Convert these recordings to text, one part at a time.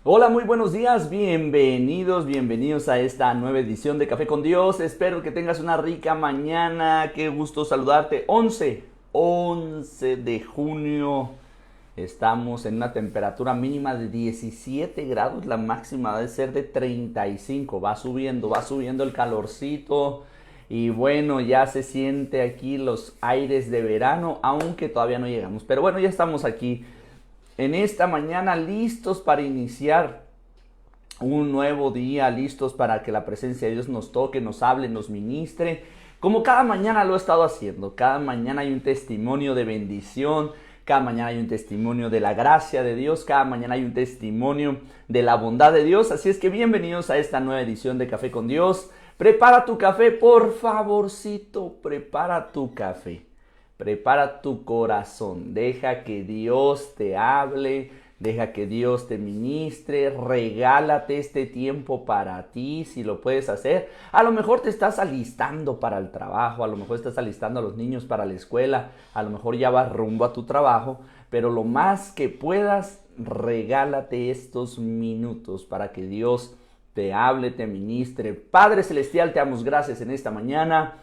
Hola, muy buenos días, bienvenidos a esta nueva edición de Café con Dios. Espero que tengas una rica mañana, qué gusto saludarte. 11 de junio, estamos en una temperatura mínima de 17 grados, la máxima debe ser de 35, va subiendo el calorcito. Y bueno, ya se siente aquí los aires de verano, aunque todavía no llegamos. Pero bueno, ya estamos aquí en esta mañana listos para iniciar un nuevo día, listos para que la presencia de Dios nos toque, nos hable, nos ministre, como cada mañana lo he estado haciendo. Cada mañana hay un testimonio de bendición, cada mañana hay un testimonio de la gracia de Dios, cada mañana hay un testimonio de la bondad de Dios. Así es que bienvenidos a esta nueva edición de Café con Dios. Prepara tu café, por favorcito, prepara tu café. Prepara tu corazón, deja que Dios te hable, deja que Dios te ministre, regálate este tiempo para ti, si lo puedes hacer. A lo mejor te estás alistando para el trabajo, a lo mejor estás alistando a los niños para la escuela, a lo mejor ya vas rumbo a tu trabajo, pero lo más que puedas, regálate estos minutos para que Dios te hable, te ministre. Padre Celestial, te damos gracias en esta mañana.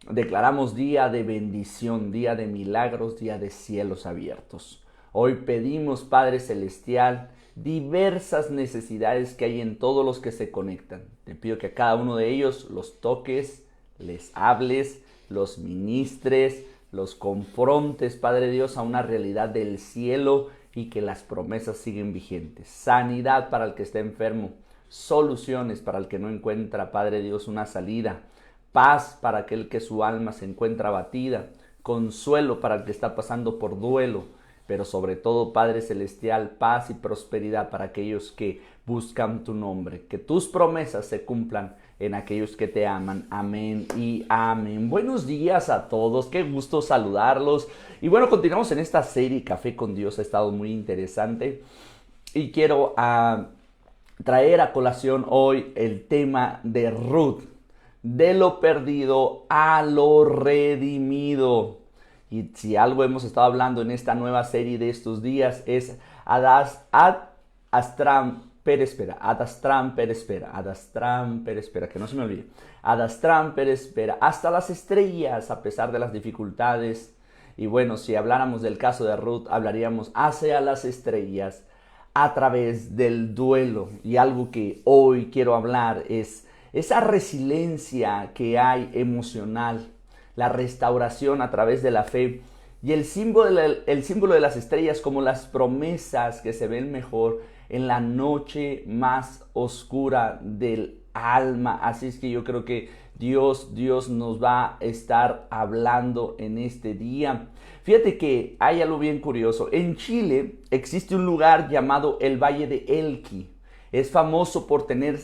Declaramos día de bendición, día de milagros, día de cielos abiertos. Hoy pedimos, Padre Celestial, diversas necesidades que hay en todos los que se conectan. Te pido que a cada uno de ellos los toques, les hables, los ministres, los confrontes, Padre Dios, a una realidad del cielo y que las promesas siguen vigentes. Sanidad para el que está enfermo, soluciones para el que no encuentra, Padre Dios, una salida. Paz para aquel que su alma se encuentra abatida, consuelo para el que está pasando por duelo, pero sobre todo, Padre Celestial, paz y prosperidad para aquellos que buscan tu nombre. Que tus promesas se cumplan en aquellos que te aman. Amén y amén. Buenos días a todos, qué gusto saludarlos. Y bueno, continuamos en esta serie Café con Dios, ha estado muy interesante. Y quiero traer a colación hoy el tema de Ruth. De lo perdido a lo redimido. Y si algo hemos estado hablando en esta nueva serie de estos días es Adastram Perespera, que no se me olvide. Adastram Perespera, hasta las estrellas a pesar de las dificultades. Y bueno, si habláramos del caso de Ruth, hablaríamos hacia las estrellas a través del duelo. Y algo que hoy quiero hablar es esa resiliencia que hay emocional, la restauración a través de la fe y el símbolo de las estrellas como las promesas que se ven mejor en la noche más oscura del alma. Así es que yo creo que Dios nos va a estar hablando en este día. Fíjate que hay algo bien curioso. En Chile existe un lugar llamado el Valle de Elqui. Es famoso por tener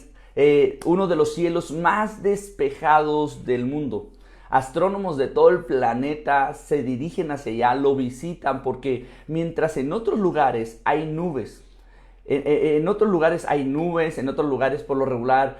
uno de los cielos más despejados del mundo. Astrónomos de todo el planeta se dirigen hacia allá, lo visitan porque mientras en otros lugares hay nubes, en otros lugares hay nubes, en otros lugares por lo regular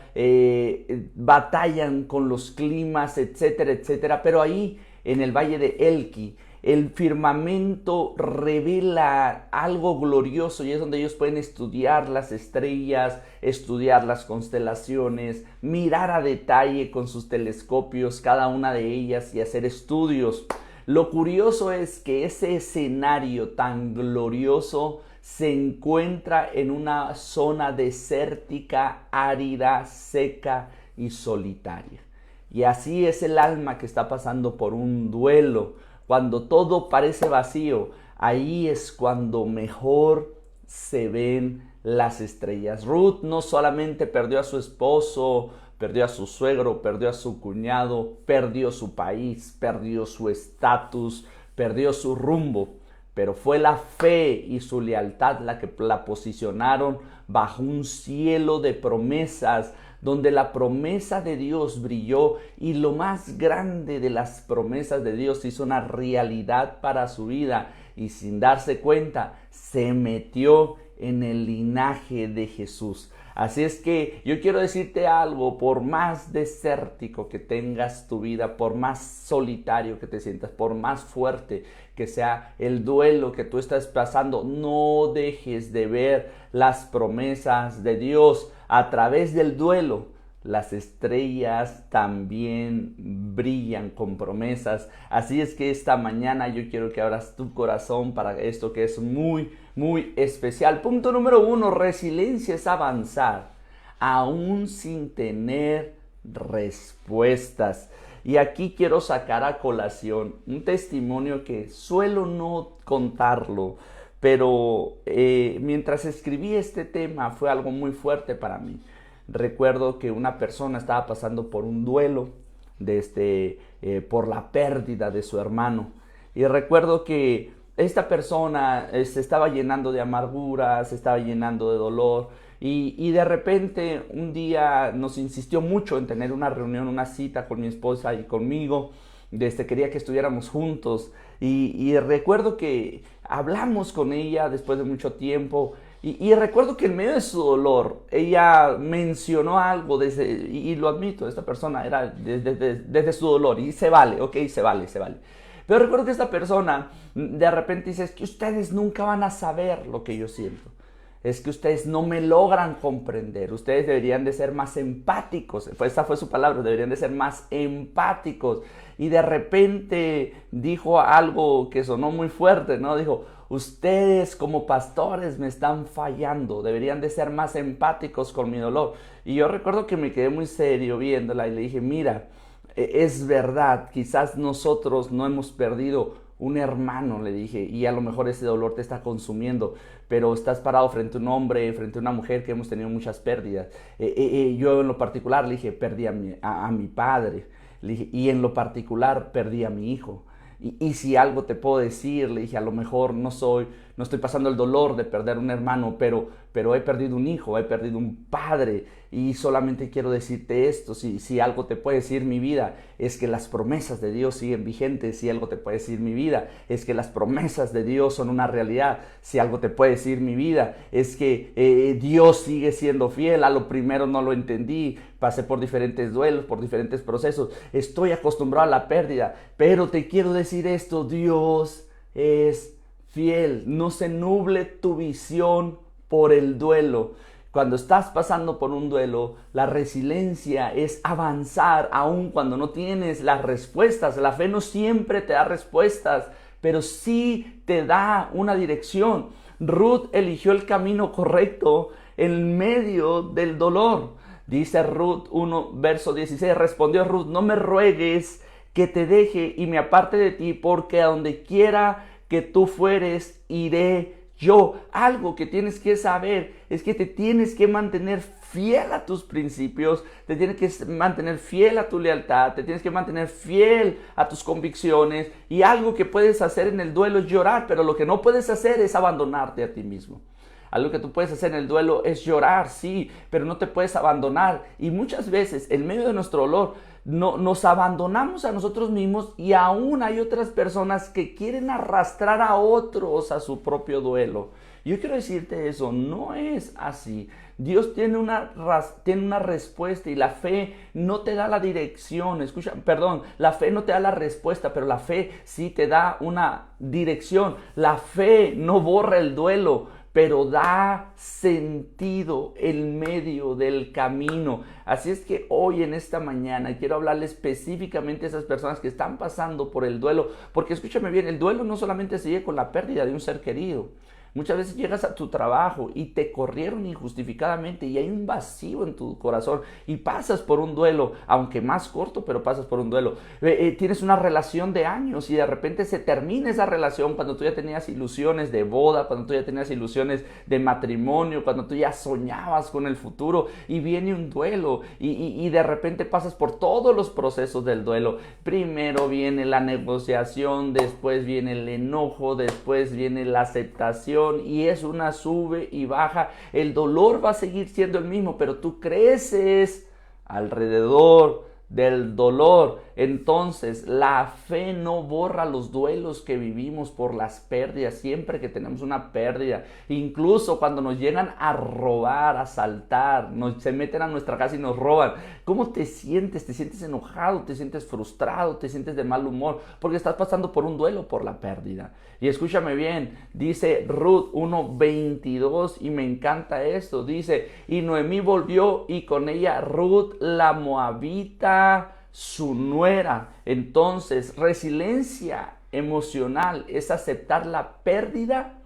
batallan con los climas, etcétera, etcétera, pero ahí en el Valle de Elqui el firmamento revela algo glorioso y es donde ellos pueden estudiar las estrellas, estudiar las constelaciones, mirar a detalle con sus telescopios cada una de ellas y hacer estudios. Lo curioso es que ese escenario tan glorioso se encuentra en una zona desértica, árida, seca y solitaria. Y así es el alma que está pasando por un duelo. Cuando todo parece vacío, ahí es cuando mejor se ven las estrellas. Ruth no solamente perdió a su esposo, perdió a su suegro, perdió a su cuñado, perdió su país, perdió su estatus, perdió su rumbo, pero fue la fe y su lealtad la que la posicionaron bajo un cielo de promesas, donde la promesa de Dios brilló y lo más grande de las promesas de Dios hizo una realidad para su vida y sin darse cuenta se metió en el linaje de Jesús. Así es que yo quiero decirte algo: por más desértico que tengas tu vida, por más solitario que te sientas, por más fuerte que sea el duelo que tú estás pasando, no dejes de ver las promesas de Dios. A través del duelo, las estrellas también brillan con promesas. Así es que esta mañana yo quiero que abras tu corazón para esto que es muy, muy especial. Punto número 1, resiliencia es avanzar aún sin tener respuestas. Y aquí quiero sacar a colación un testimonio que suelo no contarlo, pero mientras escribí este tema fue algo muy fuerte para mí. Recuerdo que una persona estaba pasando por un duelo por la pérdida de su hermano. Y recuerdo que esta persona se estaba llenando de amargura, se estaba llenando de dolor. Y de repente un día nos insistió mucho en tener una reunión, una cita con mi esposa y conmigo. Quería que estuviéramos juntos. Y recuerdo que hablamos con ella después de mucho tiempo. Y recuerdo que en medio de su dolor, ella mencionó algo, y lo admito, esta persona era desde su dolor, y se vale, ok, se vale. Pero recuerdo que esta persona de repente dice: es que ustedes nunca van a saber lo que yo siento. Es que ustedes no me logran comprender. Ustedes deberían de ser más empáticos. Esa fue su palabra, deberían de ser más empáticos. Y de repente dijo algo que sonó muy fuerte, ¿no? Dijo: ustedes como pastores me están fallando, deberían de ser más empáticos con mi dolor. Y yo recuerdo que me quedé muy serio viéndola y le dije: mira, es verdad, quizás nosotros no hemos perdido un hermano, le dije, y a lo mejor ese dolor te está consumiendo, pero estás parado frente a un hombre, frente a una mujer que hemos tenido muchas pérdidas. Yo en lo particular le dije: perdí a mi padre, le dije, y en lo particular perdí a mi hijo. Y si algo te puedo decir, le dije, a lo mejor no estoy pasando el dolor de perder un hermano, pero he perdido un hijo, he perdido un padre, y solamente quiero decirte esto: si algo te puede decir mi vida, es que las promesas de Dios siguen vigentes. Si algo te puede decir mi vida, es que las promesas de Dios son una realidad. Si algo te puede decir mi vida, es que Dios sigue siendo fiel. A lo primero no lo entendí, pasé por diferentes duelos, por diferentes procesos, estoy acostumbrado a la pérdida, pero te quiero decir esto: Dios es fiel. No se nuble tu visión por el duelo. Cuando estás pasando por un duelo, la resiliencia es avanzar aun cuando no tienes las respuestas. La fe no siempre te da respuestas, pero sí te da una dirección. Ruth eligió el camino correcto en medio del dolor. Dice Ruth 1, verso 16, respondió Ruth: no me ruegues que te deje y me aparte de ti, porque a donde quiera que tú fueres, iré yo. Algo que tienes que saber es que te tienes que mantener fiel a tus principios, te tienes que mantener fiel a tu lealtad, te tienes que mantener fiel a tus convicciones. Y algo que puedes hacer en el duelo es llorar, pero lo que no puedes hacer es abandonarte a ti mismo. Algo que tú puedes hacer en el duelo es llorar, sí, pero no te puedes abandonar. Y muchas veces, en medio de nuestro dolor, nos abandonamos a nosotros mismos, y aún hay otras personas que quieren arrastrar a otros a su propio duelo. Yo quiero decirte eso: no es así. Dios tiene una respuesta, y la fe no te da la dirección. La fe no te da la respuesta, pero la fe sí te da una dirección. La fe no borra el duelo, pero da sentido en medio del camino. Así es que hoy, en esta mañana, quiero hablarle específicamente a esas personas que están pasando por el duelo, porque escúchame bien, el duelo no solamente se llega con la pérdida de un ser querido. Muchas veces llegas a tu trabajo y te corrieron injustificadamente y hay un vacío en tu corazón y pasas por un duelo, aunque más corto, pero pasas por un duelo. Tienes una relación de años y de repente se termina esa relación cuando tú ya tenías ilusiones de boda, cuando tú ya tenías ilusiones de matrimonio, cuando tú ya soñabas con el futuro, y viene un duelo y de repente pasas por todos los procesos del duelo. Primero viene la negociación, después viene el enojo, después viene la aceptación, y es una sube y baja. El dolor va a seguir siendo el mismo, pero tú creces alrededor del dolor. Entonces, la fe no borra los duelos que vivimos por las pérdidas, siempre que tenemos una pérdida, incluso cuando nos llegan a robar, a asaltar, se meten a nuestra casa y nos roban. ¿Cómo te sientes? ¿Te sientes enojado? ¿Te sientes frustrado? ¿Te sientes de mal humor? Porque estás pasando por un duelo por la pérdida. Y escúchame bien, dice Ruth 1:22 y me encanta esto. Dice, y Noemí volvió y con ella Ruth la moabita, su nuera. Entonces, resiliencia emocional es aceptar la pérdida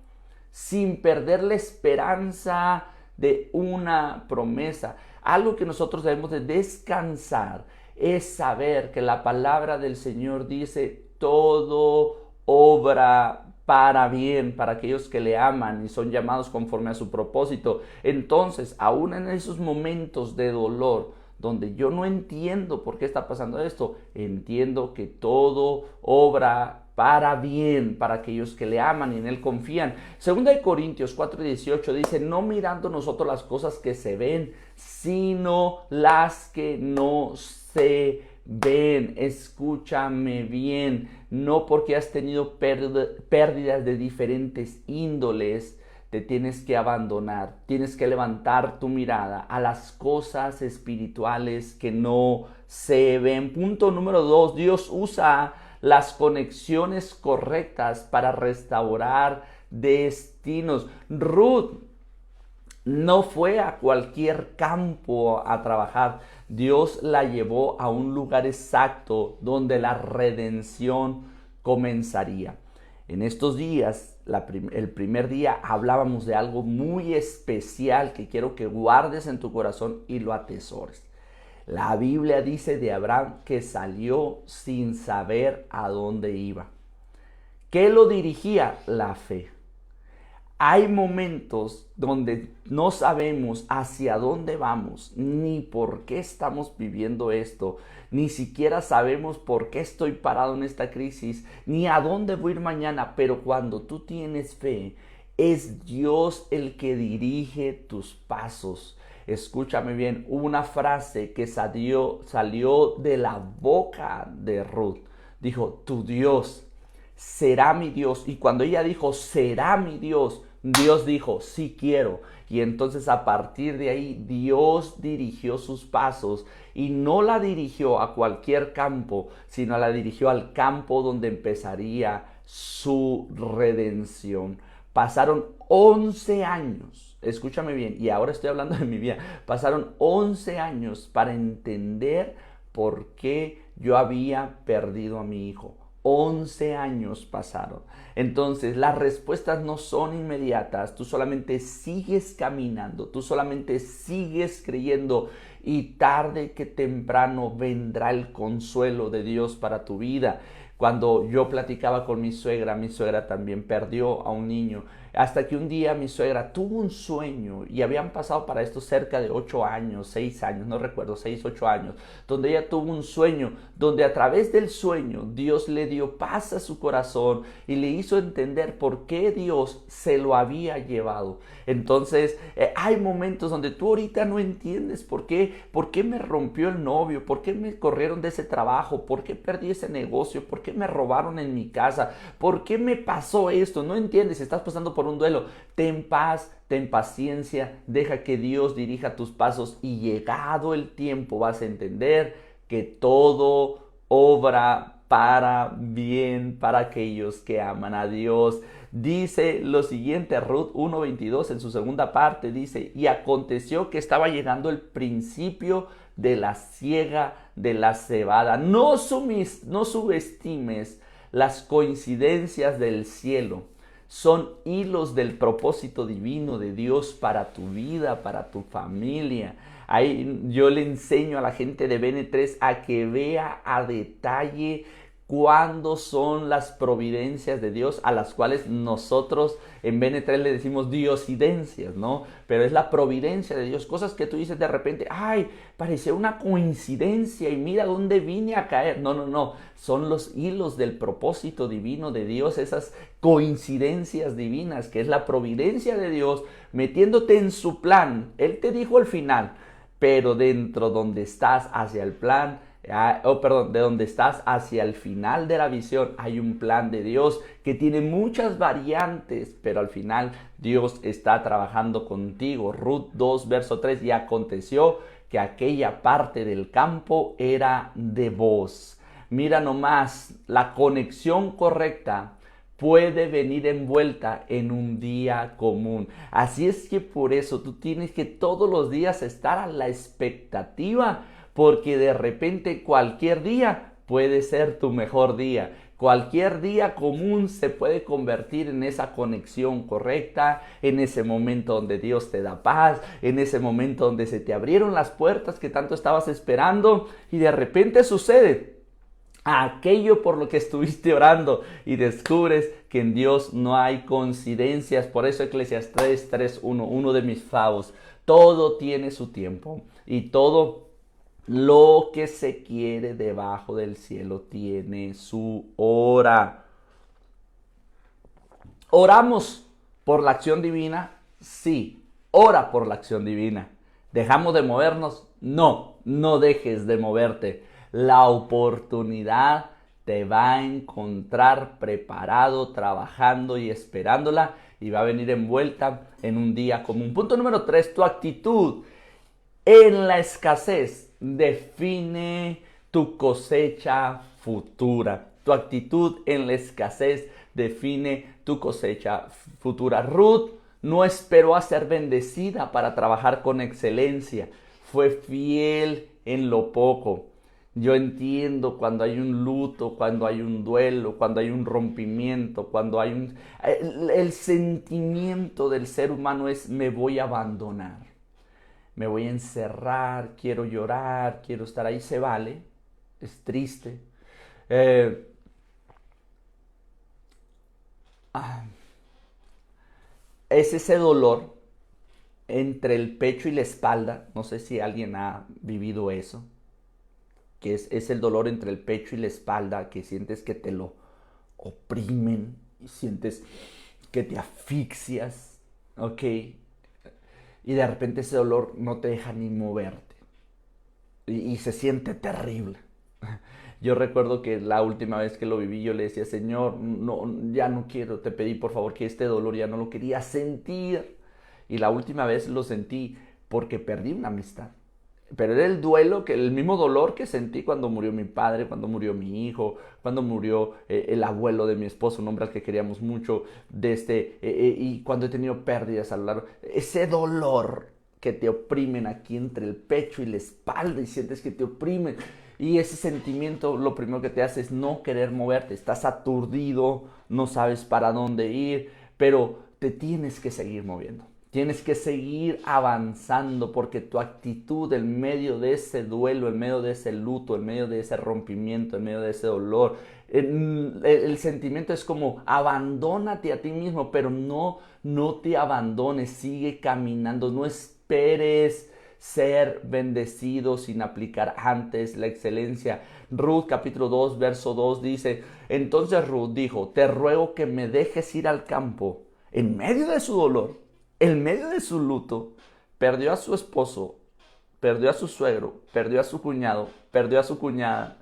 sin perder la esperanza de una promesa. Algo que nosotros debemos de descansar es saber que la palabra del Señor dice, todo obra para bien, para aquellos que le aman y son llamados conforme a su propósito. Entonces, aún en esos momentos de dolor, donde yo no entiendo por qué está pasando esto, entiendo que todo obra para bien, para aquellos que le aman y en él confían. Segunda de Corintios 4:18 dice, no mirando nosotros las cosas que se ven, sino las que no se ven. Escúchame bien, no porque has tenido pérdidas de diferentes índoles, te tienes que abandonar, tienes que levantar tu mirada a las cosas espirituales que no se ven. Punto número 2, Dios usa las conexiones correctas para restaurar destinos. Ruth no fue a cualquier campo a trabajar. Dios la llevó a un lugar exacto donde la redención comenzaría. En estos días, el primer día, hablábamos de algo muy especial que quiero que guardes en tu corazón y lo atesores. La Biblia dice de Abraham que salió sin saber a dónde iba. ¿Qué lo dirigía? La fe. Hay momentos donde no sabemos hacia dónde vamos, ni por qué estamos viviendo esto, ni siquiera sabemos por qué estoy parado en esta crisis, ni a dónde voy a ir mañana, pero cuando tú tienes fe, es Dios el que dirige tus pasos. Escúchame bien, una frase que salió de la boca de Ruth. Dijo, tu Dios será mi Dios. Y cuando ella dijo, será mi Dios, Dios dijo, sí quiero. Y entonces a partir de ahí Dios dirigió sus pasos y no la dirigió a cualquier campo, sino la dirigió al campo donde empezaría su redención. Pasaron 11 años, escúchame bien, y ahora estoy hablando de mi vida. Pasaron 11 años para entender por qué yo había perdido a mi hijo. 11 años pasaron. Entonces las respuestas no son inmediatas, tú solamente sigues caminando, tú solamente sigues creyendo y tarde que temprano vendrá el consuelo de Dios para tu vida. Cuando yo platicaba con mi suegra también perdió a un niño. Hasta que un día mi suegra tuvo un sueño y habían pasado para esto cerca de 8 años, 6 años, no recuerdo, 6, 8 años, donde ella tuvo un sueño, donde a través del sueño Dios le dio paz a su corazón y le hizo entender por qué Dios se lo había llevado. Entonces, hay momentos donde tú ahorita no entiendes por qué me rompió el novio, por qué me corrieron de ese trabajo, por qué perdí ese negocio, por qué me robaron en mi casa, por qué me pasó esto. No entiendes, estás pasando por un duelo. Ten paz, ten paciencia, deja que Dios dirija tus pasos y llegado el tiempo vas a entender que todo obra para bien para aquellos que aman a Dios. Dice lo siguiente, Ruth 1:22 en su segunda parte, dice, y aconteció que estaba llegando el principio de la siega de la cebada. No subestimes las coincidencias del cielo. Son hilos del propósito divino de Dios para tu vida, para tu familia. Ahí yo le enseño a la gente de BN3 a que vea a detalle cuándo son las providencias de Dios, a las cuales nosotros en BN3 le decimos diosidencias, ¿no? Pero es la providencia de Dios, cosas que tú dices de repente, ay, parecía una coincidencia y mira dónde vine a caer. No, son los hilos del propósito divino de Dios, esas coincidencias divinas, que es la providencia de Dios metiéndote en su plan. Él te dijo al final, pero dentro donde estás hacia el plan, de donde estás hacia el final de la visión, hay un plan de Dios que tiene muchas variantes, pero al final Dios está trabajando contigo. Ruth 2, verso 3, y aconteció que aquella parte del campo era de Booz. Mira nomás, la conexión correcta puede venir envuelta en un día común. Así es que por eso tú tienes que todos los días estar a la expectativa, porque de repente cualquier día puede ser tu mejor día. Cualquier día común se puede convertir en esa conexión correcta, en ese momento donde Dios te da paz, en ese momento donde se te abrieron las puertas que tanto estabas esperando y de repente sucede aquello por lo que estuviste orando y descubres que en Dios no hay coincidencias. Por eso Eclesiastés 3:1, uno de mis favos, todo tiene su tiempo y todo lo que se quiere debajo del cielo tiene su hora. ¿Oramos por la acción divina? Sí, ora por la acción divina. ¿Dejamos de movernos? No, no dejes de moverte. La oportunidad te va a encontrar preparado, trabajando y esperándola, y va a venir envuelta en un día común. Punto número 3, tu actitud en la escasez define tu cosecha futura. Tu actitud en la escasez define tu cosecha futura. Ruth no esperó a ser bendecida para trabajar con excelencia. Fue fiel en lo poco. Yo entiendo cuando hay un luto, cuando hay un duelo, cuando hay un rompimiento, cuando hay un... El sentimiento del ser humano es: me voy a abandonar, me voy a encerrar, quiero llorar, quiero estar ahí. Se vale, es triste. Es ese dolor entre el pecho y la espalda. No sé si alguien ha vivido eso, que es el dolor entre el pecho y la espalda, que sientes que te lo oprimen y sientes que te asfixias, ¿ok? Y de repente ese dolor no te deja ni moverte y se siente terrible. Yo recuerdo que la última vez que lo viví, yo le decía: Señor, no, ya no quiero, te pedí por favor que este dolor ya no lo quería sentir. Y la última vez lo sentí porque perdí una amistad. Pero era el duelo, el mismo dolor que sentí cuando murió mi padre, cuando murió mi hijo, cuando murió el abuelo de mi esposo, un hombre al que queríamos mucho, y cuando he tenido pérdidas a lo largo. Ese dolor que te oprimen aquí entre el pecho y la espalda y sientes que te oprimen. Y ese sentimiento lo primero que te hace es no querer moverte. Estás aturdido, no sabes para dónde ir, pero te tienes que seguir moviendo. Tienes que seguir avanzando, porque tu actitud en medio de ese duelo, en medio de ese luto, en medio de ese rompimiento, en medio de ese dolor, el sentimiento es como: abandónate a ti mismo, pero no te abandones, sigue caminando, no esperes ser bendecido sin aplicar antes la excelencia. Ruth capítulo 2 verso 2 dice: entonces Ruth dijo: te ruego que me dejes ir al campo. En medio de su dolor, en medio de su luto, perdió a su esposo, perdió a su suegro, perdió a su cuñado, perdió a su cuñada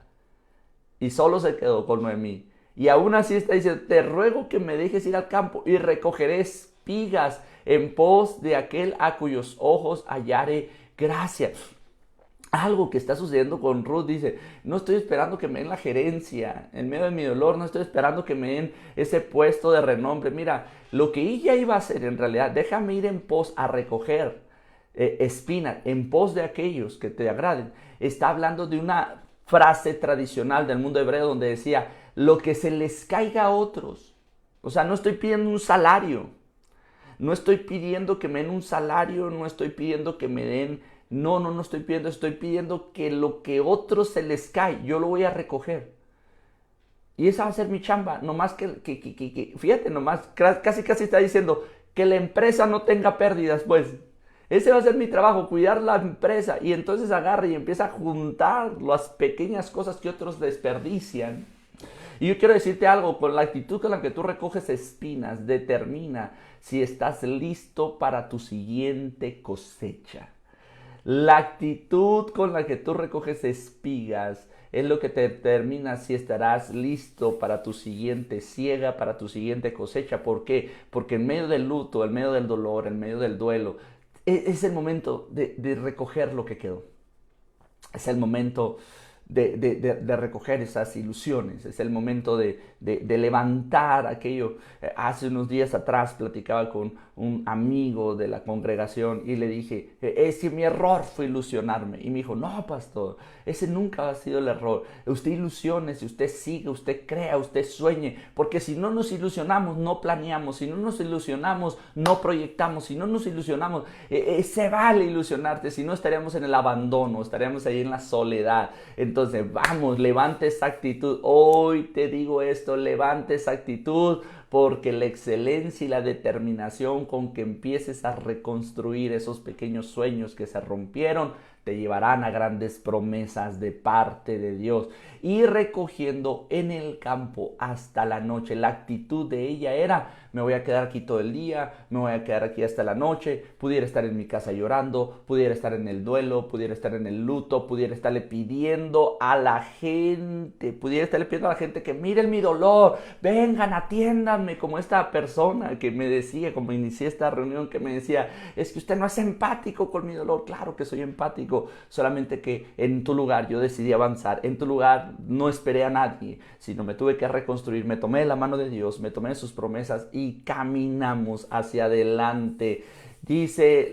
y solo se quedó con Noemí. Y aún así está diciendo: te ruego que me dejes ir al campo y recogeré espigas en pos de aquel a cuyos ojos hallare gracia. Algo que está sucediendo con Ruth, dice: no estoy esperando que me den la gerencia en medio de mi dolor, no estoy esperando que me den ese puesto de renombre. Mira, lo que ella iba a hacer en realidad: déjame ir en pos a recoger espinas, en pos de aquellos que te agraden. Está hablando de una frase tradicional del mundo hebreo donde decía: lo que se les caiga a otros. O sea, no estoy pidiendo un salario, no estoy pidiendo que me den un salario, no estoy pidiendo que me den... No estoy pidiendo que lo que a otros se les cae, yo lo voy a recoger. Y esa va a ser mi chamba, nomás que fíjate, nomás casi está diciendo que la empresa no tenga pérdidas, pues. Ese va a ser mi trabajo, cuidar la empresa. Y entonces agarra y empieza a juntar las pequeñas cosas que otros desperdician. Y yo quiero decirte algo: con la actitud con la que tú recoges espinas, determina si estás listo para tu siguiente cosecha. La actitud con la que tú recoges espigas es lo que te determina si estarás listo para tu siguiente siega, para tu siguiente cosecha. ¿Por qué? Porque en medio del luto, en medio del dolor, en medio del duelo, es el momento de recoger lo que quedó. Es el momento de recoger esas ilusiones, es el momento de levantar aquello. Hace unos días atrás platicaba con un amigo de la congregación y le dije, es que mi error fue ilusionarme. Y me dijo, no, pastor, ese nunca ha sido el error. Usted ilusione, usted sigue, usted crea, usted sueñe, porque si no nos ilusionamos, no planeamos, si no nos ilusionamos, no proyectamos, si no nos ilusionamos, se vale ilusionarte, si no estaríamos en el abandono, estaríamos ahí en la soledad. Entonces, vamos, levante esa actitud. Hoy te digo esto, levante esa actitud, porque la excelencia y la determinación con que empieces a reconstruir esos pequeños sueños que se rompieron te llevarán a grandes promesas de parte de Dios. Y recogiendo en el campo hasta la noche. La actitud de ella era, me voy a quedar aquí todo el día, me voy a quedar aquí hasta la noche, pudiera estar en mi casa llorando, pudiera estar en el duelo, pudiera estar en el luto, pudiera estarle pidiendo a la gente, que miren mi dolor, vengan, atiéndanme, como esta persona que me decía, como inicié esta reunión, que me decía, es que usted no es empático con mi dolor. Claro que soy empático, solamente que en tu lugar yo decidí avanzar, en tu lugar no esperé a nadie, sino me tuve que reconstruir, me tomé la mano de Dios, me tomé sus promesas y caminamos hacia adelante. Dice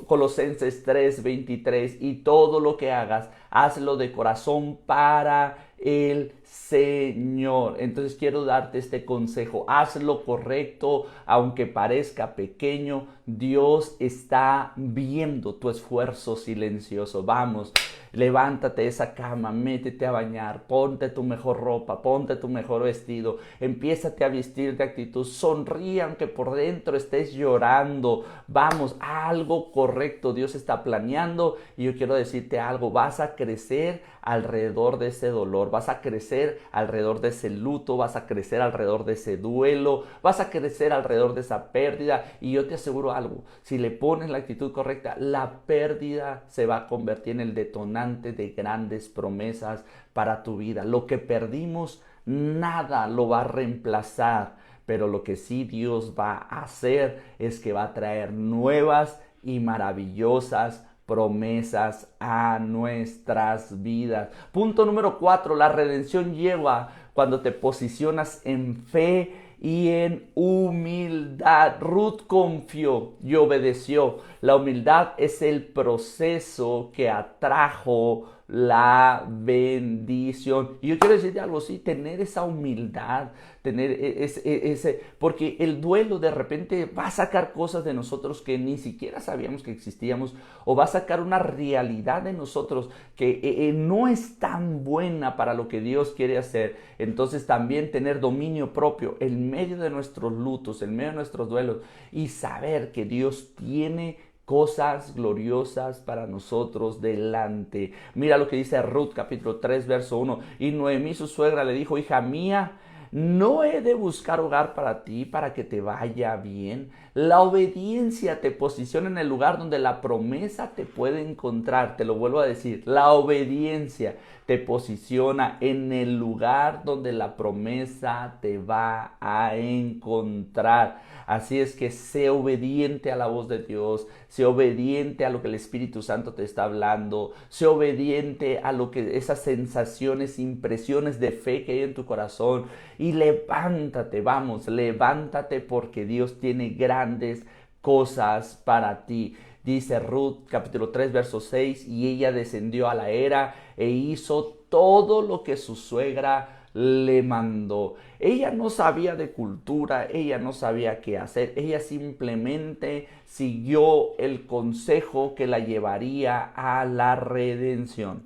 Colosenses 3:23, y todo lo que hagas, hazlo de corazón para el Señor. Entonces quiero darte este consejo, haz lo correcto, aunque parezca pequeño. Dios está viendo tu esfuerzo silencioso. Vamos, levántate de esa cama, métete a bañar, ponte tu mejor ropa, ponte tu mejor vestido, empiézate a vestir de actitud, sonríe aunque por dentro estés llorando. Vamos, algo correcto Dios está planeando, y yo quiero decirte algo, vas a crecer alrededor de ese dolor, vas a crecer alrededor de ese luto, vas a crecer alrededor de ese duelo, vas a crecer alrededor de esa pérdida. Y yo te aseguro algo, si le pones la actitud correcta, la pérdida se va a convertir en el detonante de grandes promesas para tu vida. Lo que perdimos, nada lo va a reemplazar, pero lo que sí Dios va a hacer es que va a traer nuevas y maravillosas promesas a nuestras vidas. Punto número 4, la redención llega cuando te posicionas en fe y en humildad. Ruth confió y obedeció. La humildad es el proceso que atrajo la bendición. Y yo quiero decirte algo, sí, tener esa humildad, tener ese, porque el duelo de repente va a sacar cosas de nosotros que ni siquiera sabíamos que existíamos, o va a sacar una realidad de nosotros que no es tan buena para lo que Dios quiere hacer. Entonces también tener dominio propio en medio de nuestros lutos, en medio de nuestros duelos, y saber que Dios tiene cosas gloriosas para nosotros delante. Mira lo que dice Ruth capítulo 3 verso 1. Y Noemí su suegra le dijo, hija mía, ¿no he de buscar hogar para ti para que te vaya bien? La obediencia te posiciona en el lugar donde la promesa te puede encontrar. Te lo vuelvo a decir, la obediencia te posiciona en el lugar donde la promesa te va a encontrar. Así es que sé obediente a la voz de Dios, sé obediente a lo que el Espíritu Santo te está hablando, sé obediente a lo que esas sensaciones, impresiones de fe que hay en tu corazón, y levántate, vamos, levántate, porque Dios tiene grandes cosas para ti. Dice Ruth capítulo 3 verso 6, y ella descendió a la era e hizo todo lo que su suegra le mandó. Ella no sabía de cultura, ella no sabía qué hacer, ella simplemente siguió el consejo que la llevaría a la redención.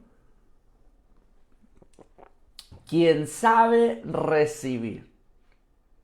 Quien sabe recibir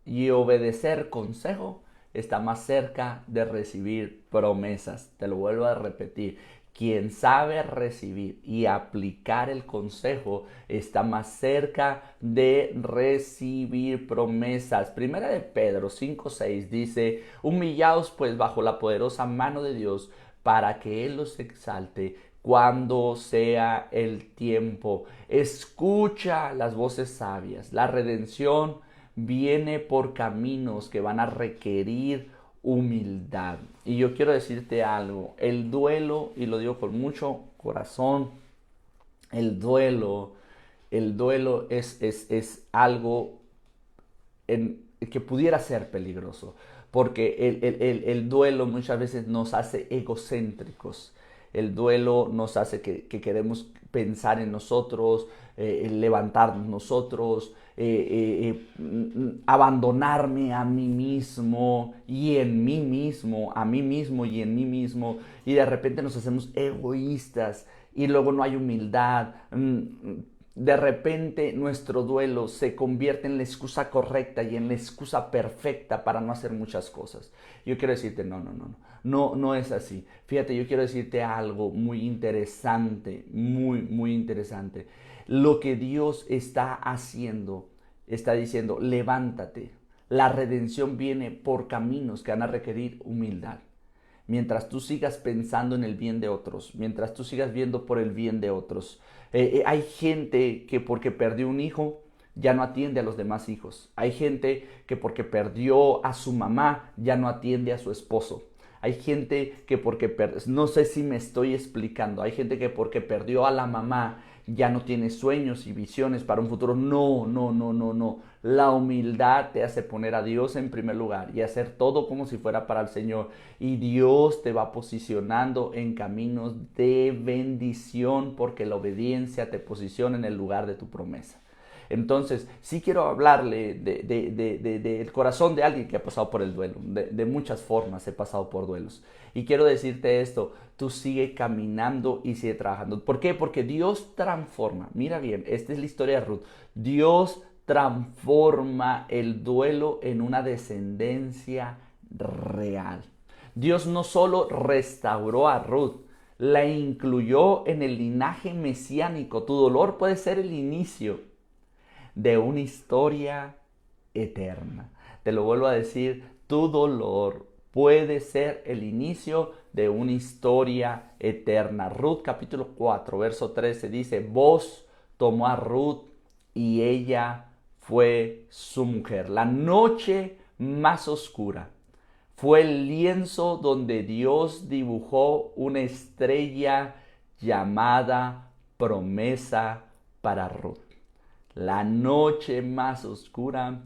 y obedecer consejo está más cerca de recibir promesas. Te lo vuelvo a repetir. Quien sabe recibir y aplicar el consejo está más cerca de recibir promesas. Primera de Pedro 5:6 dice, humillaos pues bajo la poderosa mano de Dios, para que Él los exalte cuando sea el tiempo. Escucha las voces sabias. La redención viene por caminos que van a requerir humildad. Y yo quiero decirte algo, el duelo, y lo digo con mucho corazón, el duelo, es algo que pudiera ser peligroso, porque el duelo muchas veces nos hace egocéntricos. El duelo nos hace que queremos pensar en nosotros, levantarnos nosotros, abandonarme a mí mismo y en mí mismo, a mí mismo y en mí mismo, y de repente nos hacemos egoístas y luego no hay humildad. De repente nuestro duelo se convierte en la excusa correcta y en la excusa perfecta para no hacer muchas cosas. Yo quiero decirte, no es así. Fíjate, yo quiero decirte algo muy interesante, muy interesante. Lo que Dios está haciendo, está diciendo, levántate. La redención viene por caminos que van a requerir humildad. Mientras tú sigas pensando en el bien de otros, mientras tú sigas viendo por el bien de otros. Hay gente que porque perdió un hijo ya no atiende a los demás hijos. Hay gente que porque perdió a su mamá ya no atiende a su esposo. Hay gente que porque, no sé si me estoy explicando, hay gente que porque perdió a la mamá ya no tiene sueños y visiones para un futuro. No. La humildad te hace poner a Dios en primer lugar y hacer todo como si fuera para el Señor. Y Dios te va posicionando en caminos de bendición porque la obediencia te posiciona en el lugar de tu promesa. Entonces, sí quiero hablarle del corazón de alguien que ha pasado por el duelo. De muchas formas he pasado por duelos. Y quiero decirte esto, tú sigue caminando y sigue trabajando. ¿Por qué? Porque Dios transforma. Mira bien, esta es la historia de Ruth. Dios transforma el duelo en una descendencia real. Dios no solo restauró a Ruth, la incluyó en el linaje mesiánico. Tu dolor puede ser el inicio de una historia eterna. Te lo vuelvo a decir, tu dolor puede ser el inicio de una historia eterna. Ruth capítulo 4, verso 13 dice, Booz tomó a Ruth y ella fue su mujer. La noche más oscura fue el lienzo donde Dios dibujó una estrella llamada promesa para Ruth. La noche más oscura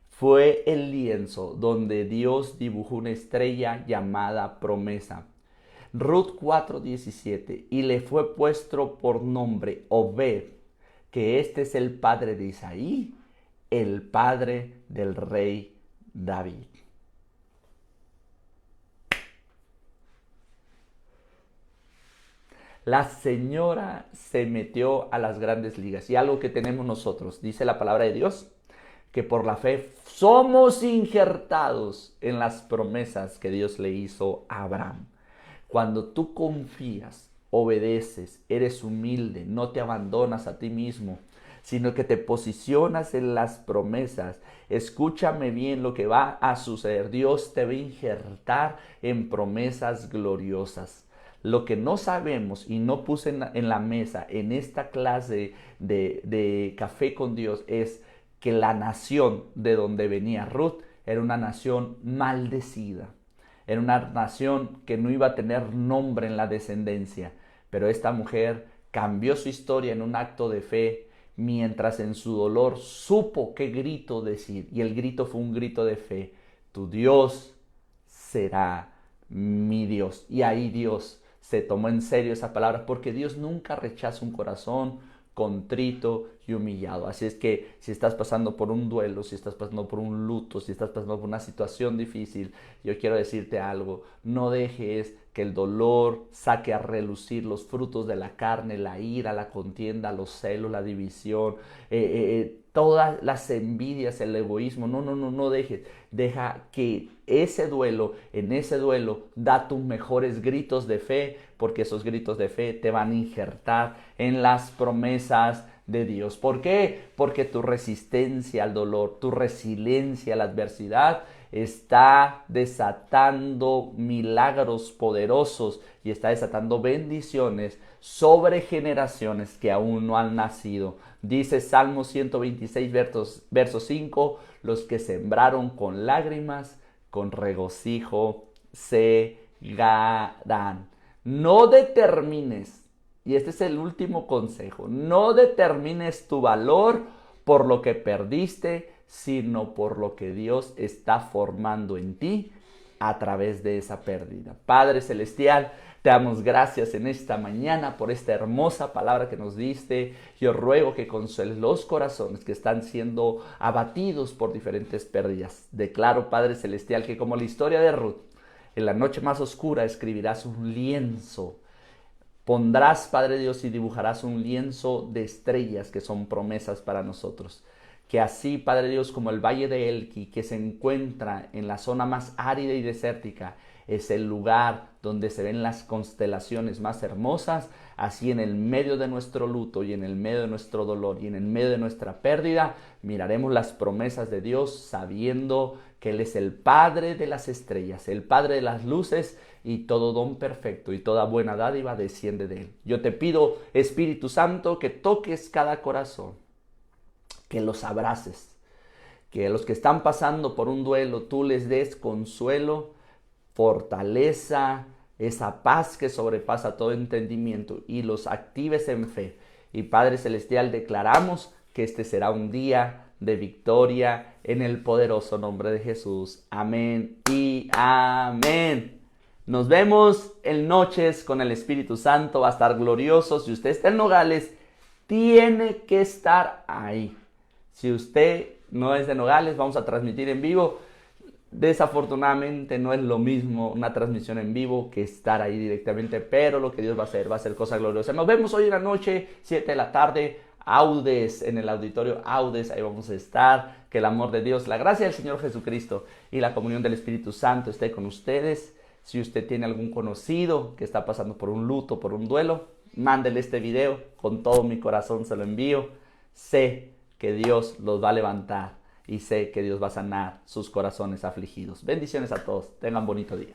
fue el lienzo donde Dios dibujó una estrella llamada promesa. Ruth 4:17, y le fue puesto por nombre Obed, que este es el padre de Isaí, el padre del rey David. La señora se metió a las grandes ligas. Y algo que tenemos nosotros, dice la palabra de Dios, que por la fe somos injertados en las promesas que Dios le hizo a Abraham. Cuando tú confías, obedeces, eres humilde, no te abandonas a ti mismo, sino que te posicionas en las promesas. Escúchame bien lo que va a suceder. Dios te va a injertar en promesas gloriosas. Lo que no sabemos y no puse en la mesa en esta clase de Café con Dios es que la nación de donde venía Ruth era una nación maldecida. Era una nación que no iba a tener nombre en la descendencia. Pero esta mujer cambió su historia en un acto de fe, mientras en su dolor supo qué grito decir. Y el grito fue un grito de fe. Tu Dios será mi Dios. Y ahí Dios se tomó en serio esa palabra, porque Dios nunca rechaza un corazón contrito y humillado. Así es que si estás pasando por un duelo, si estás pasando por un luto, si estás pasando por una situación difícil, yo quiero decirte algo, no dejes que el dolor saque a relucir los frutos de la carne, la ira, la contienda, los celos, la división, todas las envidias, el egoísmo. No dejes. Deja que en ese duelo, da tus mejores gritos de fe, porque esos gritos de fe te van a injertar en las promesas de Dios. ¿Por qué? Porque tu resistencia al dolor, tu resiliencia a la adversidad está desatando milagros poderosos y está desatando bendiciones sobre generaciones que aún no han nacido. Dice Salmo 126, verso 5, los que sembraron con lágrimas, con regocijo segarán. No determines, y este es el último consejo, no determines tu valor por lo que perdiste, sino por lo que Dios está formando en ti a través de esa pérdida. Padre Celestial, te damos gracias en esta mañana por esta hermosa palabra que nos diste. Yo ruego que consueles los corazones que están siendo abatidos por diferentes pérdidas. Declaro, Padre Celestial, que como la historia de Ruth, en la noche más oscura escribirás un lienzo. Pondrás, Padre Dios, y dibujarás un lienzo de estrellas que son promesas para nosotros. Que así, Padre Dios, como el Valle de Elqui, que se encuentra en la zona más árida y desértica, es el lugar donde se ven las constelaciones más hermosas, así en el medio de nuestro luto y en el medio de nuestro dolor y en el medio de nuestra pérdida, miraremos las promesas de Dios sabiendo que Él es el Padre de las estrellas, el Padre de las luces, y todo don perfecto y toda buena dádiva desciende de Él. Yo te pido, Espíritu Santo, que toques cada corazón, que los abraces, que a los que están pasando por un duelo tú les des consuelo, fortaleza, esa paz que sobrepasa todo entendimiento y los actives en fe. Y Padre Celestial, declaramos que este será un día de victoria en el poderoso nombre de Jesús. Amén y amén. Nos vemos en Noches con el Espíritu Santo. Va a estar glorioso. Si usted está en Nogales, tiene que estar ahí. Si usted no es de Nogales, vamos a transmitir en vivo. Desafortunadamente no es lo mismo una transmisión en vivo que estar ahí directamente, pero lo que Dios va a hacer cosa gloriosa. Nos vemos hoy en la noche, 7 de la tarde, Audes, en el auditorio Audes, ahí vamos a estar. Que el amor de Dios, la gracia del Señor Jesucristo y la comunión del Espíritu Santo esté con ustedes. Si usted tiene algún conocido que está pasando por un luto, por un duelo, mándele este video, con todo mi corazón se lo envío. Sé que Dios los va a levantar y sé que Dios va a sanar sus corazones afligidos. Bendiciones a todos, tengan bonito día.